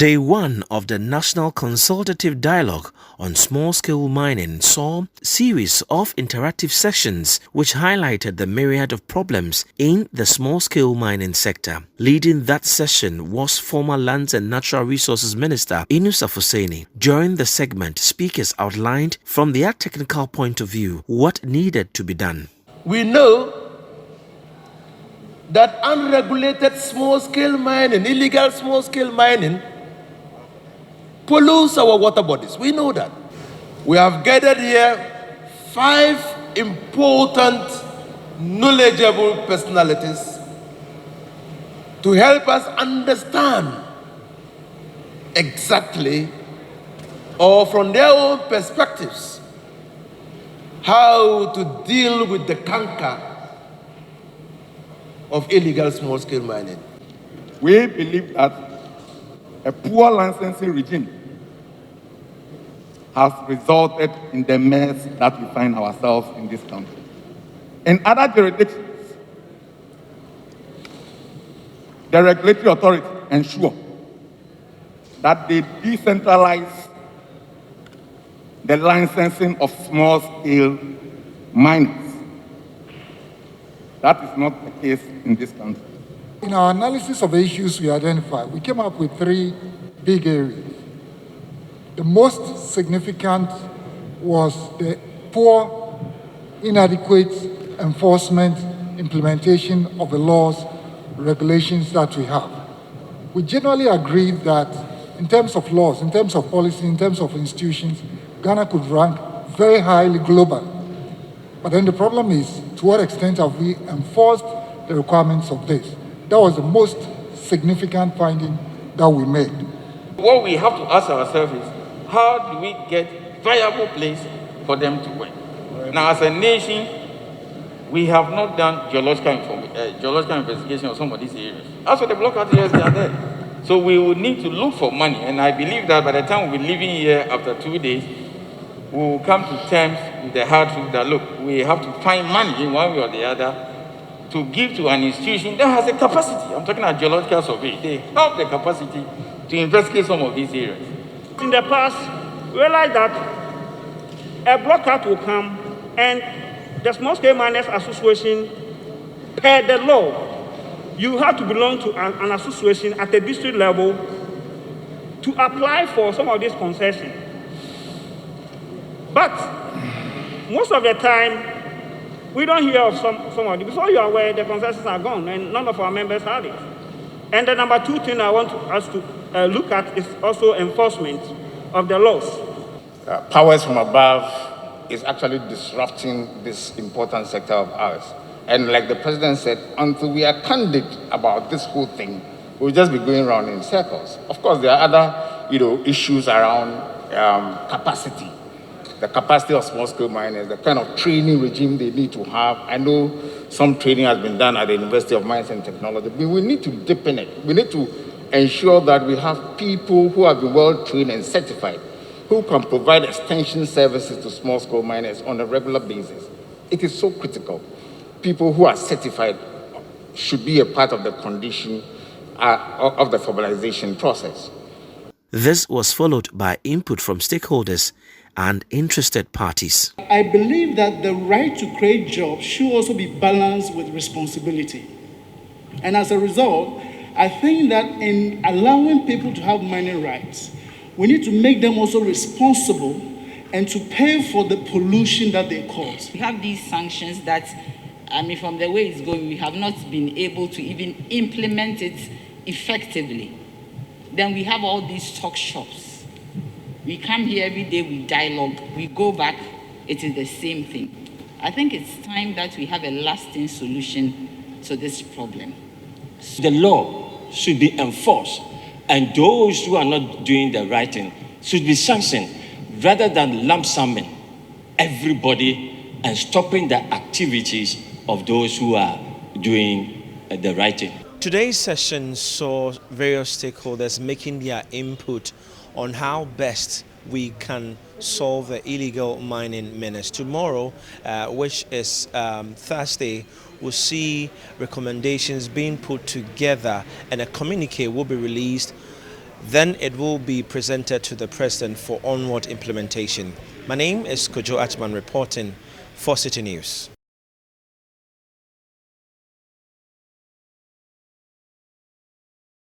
Day 1 of the National Consultative Dialogue on Small-Scale Mining saw a series of interactive sessions which highlighted the myriad of problems in the small-scale mining sector. Leading that session was former Lands and Natural Resources Minister Inus Afuseni. During the segment, speakers outlined from their technical point of view what needed to be done. We know that unregulated small-scale mining, illegal small-scale mining, pollutes our water bodies. We know that. We have gathered here 5 important, knowledgeable personalities to help us understand exactly, or from their own perspectives, how to deal with the canker of illegal small-scale mining. We believe that a poor licensing regime has resulted in the mess that we find ourselves in this country. In other jurisdictions, the regulatory authority ensure that they decentralize the licensing of small-scale miners. That is not the case in this country. In our analysis of the issues we identified, we came up with 3 big areas. The most significant was the poor, inadequate enforcement, implementation of the laws, regulations that we have. We generally agreed that in terms of laws, in terms of policy, in terms of institutions, Ghana could rank very highly global. But then the problem is, to what extent have we enforced the requirements of this? That was the most significant finding that we made. What we have to ask ourselves is, how do we get viable place for them to work? Now, as a nation, we have not done geological investigation of some of these areas. As for the blockout areas, they are there. So we will need to look for money, and I believe that by the time we'll be leaving here after 2 days, we will come to terms with the hard truth that, look, we have to find money in one way or the other to give to an institution that has a capacity. I'm talking about geological survey. They have the capacity to investigate some of these areas. In the past, we realized that a blockout will come and the Small Scale Miners Association, per the law, you have to belong to an association at the district level to apply for some of these concessions. But most of the time, we don't hear of some of them. Before you are aware, the concessions are gone and none of our members have it. And the number 2 thing I want us to look at is also enforcement of the laws. Powers from above is actually disrupting this important sector of ours. And like the president said, until we are candid about this whole thing, we'll just be going around in circles. Of course, there are other issues around capacity. The capacity of small-scale miners, the kind of training regime they need to have. I know some training has been done at the University of Mines and Technology, but we need to deepen it. We need to ensure that we have people who have been well-trained and certified, who can provide extension services to small-scale miners on a regular basis. It is so critical. People who are certified should be a part of the condition of the formalization process. This was followed by input from stakeholders and interested parties. I believe that the right to create jobs should also be balanced with responsibility. And as a result, I think that in allowing people to have mining rights, we need to make them also responsible and to pay for the pollution that they cause. We have these sanctions that, from the way it's going, we have not been able to even implement it effectively. Then we have all these talk shops. We come here every day, we dialogue, we go back, it is the same thing. I think it's time that we have a lasting solution to this problem. The law should be enforced, and those who are not doing the right thing should be sanctioned, rather than lump summing everybody and stopping the activities of those who are doing the right thing. Today's session saw various stakeholders making their input on how best we can solve the illegal mining menace. Tomorrow, which is Thursday, we'll see recommendations being put together and a communique will be released Then it will be presented to the President for onward implementation. My name is Kojo Atman reporting for Citi News.